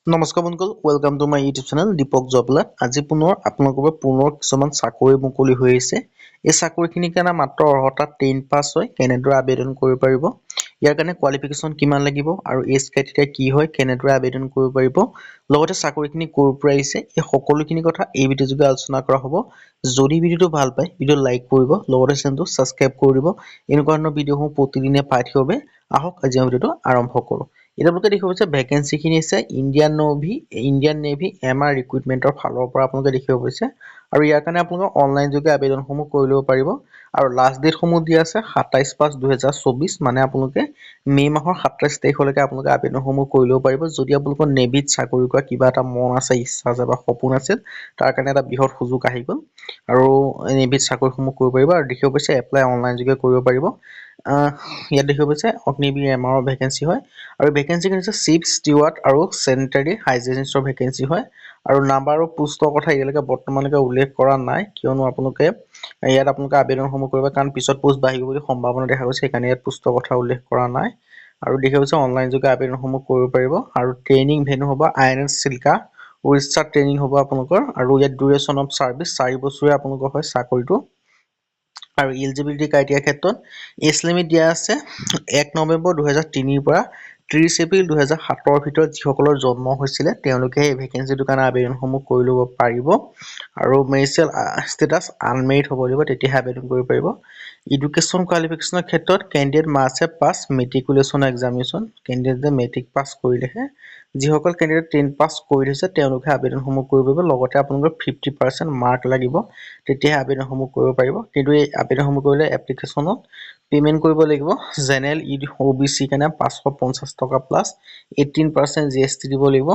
নমস্কাৰ বন্ধুসকল, welcome to my YouTube channel Deepak Jabla. আজি পুনৰ আপোনালোকৰ পুনৰ কিছুমান চাকৰি মুকলি হৈ আহিছে। এই চাকৰিখিনিৰ কাৰণে মাত্ৰ অৰ্হতা 10 পাছ হয় কেনেদৰে আবেদন কৰিব পাৰিব, ইয়াৰ কাৰণে কোৱালিফিকেশ্যন কিমান লাগিব আৰু এজ ক্ৰাইটেৰিয়া কি হয়, কেনেদৰে আবেদন কৰিব পাৰিব, লগতে চাকৰিখিনি ক'ৰ পৰা আহিছে, এই সকলোখিনি কথা এই ভিডিঅ' যোগে আলোচনা কৰা হ'ব। যদি ভিডিঅ'টো ভাল পায় ভিডিঅ' লাইক কৰিব, লগতে চেনেলটো ছাবস্ক্ৰাইব কৰি দিব। এনেকুৱা ধৰণৰ ভিডিঅ'সমূহ প্ৰতিদিনে পাই থাকিব বাবে আহক আজি আমি ভিডিঅ'টো আৰম্ভ কৰোঁ। এতিয়া আপোনালোকে দেখিব পাইছে ভেকেঞ্চিখিনি আছে ইণ্ডিয়ান নেভি এমআৰ ৰিক্ৰুটমেণ্টৰ ফালৰ পৰা আপোনালোকে দেখিব পাইছে। আৰু ইয়াৰ কাৰণে আপোনালোকে অনলাইন যোগে আবেদনসমূহ কৰি ল'ব পাৰিব। আৰু লাষ্ট ডেটসমূহ দিয়া আছে 27/5/2024, মানে আপোনালোকে মে' মাহৰ 27 তাৰিখলৈকে আপোনালোকে আবেদনসমূহ কৰি ল'ব পাৰিব। যদি আপোনালোকৰ নেভিত চাকৰি কৰা কিবা এটা মন আছে, ইচ্ছা আছে বা সপোন আছিল, তাৰ কাৰণে এটা বৃহৎ সুযোগ আহি গ'ল আৰু নেভিত চাকৰিসমূহ কৰিব পাৰিব। আৰু দেখিব পাইছে এপ্লাই অনলাইন যোগে কৰিব পাৰিব। ইয়াত দেখিব পাইছে অগ্নিবীৰ এমআৰৰ ভেকেঞ্চি হয় আৰু ভেকেঞ্চিখিনি হৈছে চিফ ষ্টিৱাৰ্ড আৰু চেনিটাৰী হাইজিনিষ্টৰ ভেকেঞ্চি হয়। আৰু নাম্বাৰ অফ পোষ্টৰ কথা এতিয়ালৈকে বৰ্তমানলৈকে উল্লেখ কৰা নাই, কিয়নো আপোনালোকে আবেদনসমূহ কৰিব, কাৰণ পিছত পোষ্ট বাঢ়িব বুলি সম্ভাৱনা দেখা গৈছে, সেইকাৰণে ইয়াত পোষ্টৰ কথা উল্লেখ কৰা নাই। আৰু দেখা গৈছে অনলাইন যোগে আবেদনসমূহ কৰিব পাৰিব। আৰু ট্ৰেইনিং ভেনু হ'ব INS চিল্কা, উৰিষ্যাত ট্ৰেইনিং হ'ব আপোনালোকৰ। আৰু ইয়াত ডিউৰেশ্যন অফ ছাৰ্ভিচ 4 বছৰীয়া আপোনালোকৰ হয় চাকৰিটো। আৰু এলিজিবিলিটি ক্ৰাইটেৰিয়াৰ ক্ষেত্ৰত এজ লিমিট দিয়া আছে 1 নৱেম্বৰ 2003 পৰা 30 এপ্ৰিল 2007 ভিতৰত যিসকলৰ জন্ম হৈছিলে তেওঁলোকে এই ভেকেঞ্চিটোৰ কাৰণে আবেদনসমূহ কৰি ল'ব পাৰিব। আৰু মেৰিটেল ষ্টেটাছ আনমেৰিড হ'ব লাগিব, তেতিয়াহে আবেদন কৰিব পাৰিব। এডুকেশ্যন কোৱালিফিকেশ্যনৰ ক্ষেত্ৰত candidate must have pass matriculation examination, কেণ্ডিডেটে মেট্ৰিক পাছ কৰিলেহে, যিসকল কেণ্ডিডেট 10 পাছ কৰি থৈছে তেওঁলোকে আবেদনসমূহ কৰিব পাৰিব। লগতে আপোনালোকৰ 50% মাৰ্ক লাগিব, তেতিয়াহে আবেদনসমূহ কৰিব পাৰিব। কিন্তু এই আবেদনসমূহ কৰিলে এপ্লিকেশ্যনত পে'মেণ্ট কৰিব লাগিব। জেনেৰেল OBC কাৰণে 550 টকা প্লাছ 18% GST দিব লাগিব।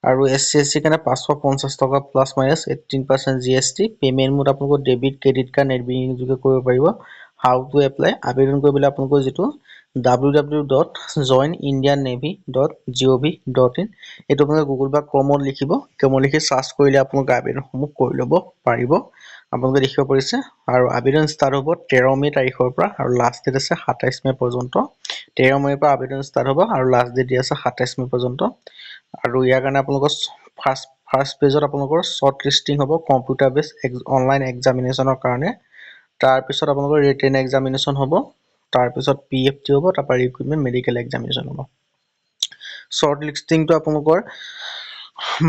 আৰু SC SC কাৰণে 550 টকা plus minus 18% GST। Payment mode আপোনালোকৰ debit credit card net banking যোগে কৰিব পাৰিব। হাউ টু এপ্লাই, আবেদন কৰিবলৈ আপোনালোকৰ যিটো www.joinindiannavy.gov.in, এইটো আপোনালোকে গুগল বা ক্ৰমত লিখিব, ক্ৰমত লিখি চাৰ্চ কৰিলে আপোনালোকে আবেদনসমূহ কৰি ল'ব পাৰিব। আপোনালোকে দেখিব পাৰিছে। আৰু আবেদন ষ্টাৰ্ট হ'ব 13 মে' তাৰিখৰ পৰা আৰু লাষ্ট ডেট আছে 27 মে' পৰ্যন্ত। 13 মে'ৰ পৰা আবেদন ষ্টাৰ্ট হ'ব আৰু লাষ্ট ডেট দিয়া আছে 27 মে' পৰ্যন্ত। আৰু ইয়াৰ কাৰণে আপোনালোকৰ ফাৰ্ষ্ট পেজত আপোনালোকৰ শ্বৰ্ট লিষ্টিং হ'ব কম্পিউটাৰ বেছ অনলাইন এক্সামিনেশ্যনৰ কাৰণে। তাৰপিছত আপোনালোকৰ ৰিটেন এক্সামিনেশ্যন হ'ব, তাৰপিছত PFT হ'ব, তাৰপৰা ৰিক্ৰুটমেণ্ট মেডিকেল এক্সামিনেশ্যন হ'ব। শ্বৰ্ট লিষ্টিংটো আপোনালোকৰ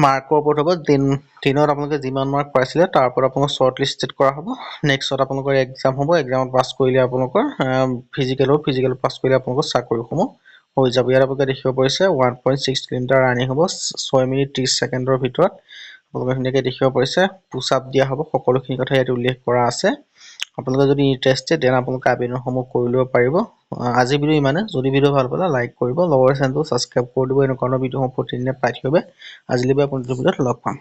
মাৰ্কৰ ওপৰত হ'ব। 10ত আপোনালোকে যিমান মাৰ্ক পাইছিলে তাৰ ওপৰত আপোনালোকক শ্বৰ্ট লিষ্টেড কৰা হ'ব। নেক্সট আপোনালোকৰ এক্সাম হ'ব, এক্সামত পাছ কৰিলে আপোনালোকৰ ফিজিকেল পাছ কৰিলে আপোনালোকৰ চাকৰিসমূহ হৈ যাব। ইয়াত আপোনালোকে দেখিব পাৰিছে 1.6 কিলোমিটাৰ ৰানিং হ'ব 6 মিনিট 30 ছেকেণ্ডৰ ভিতৰত। আপোনালোকে ধুনীয়াকৈ দেখিব পাৰিছে। পুছ আপ দিয়া হ'ব, সকলোখিনি কথা ইয়াত উল্লেখ কৰা আছে। আপোনালোকে যদি ইণ্টাৰেষ্টেড দেন আপোনালোকে আবেদনসমূহ কৰি ল'ব পাৰিব। আজি ভিডিঅ' ইমানে। যদি ভিডিঅ' ভাল পালে লাইক কৰিব, লগতে চেনেলটো ছাবস্ক্ৰাইব কৰি দিব। এনেকুৱা ধৰণৰ ভিডিঅ'সমূহ প্ৰতিদিনে পাই থাকিব। আজিলৈ আপুনি ভিডিঅ'ত লগ পাম।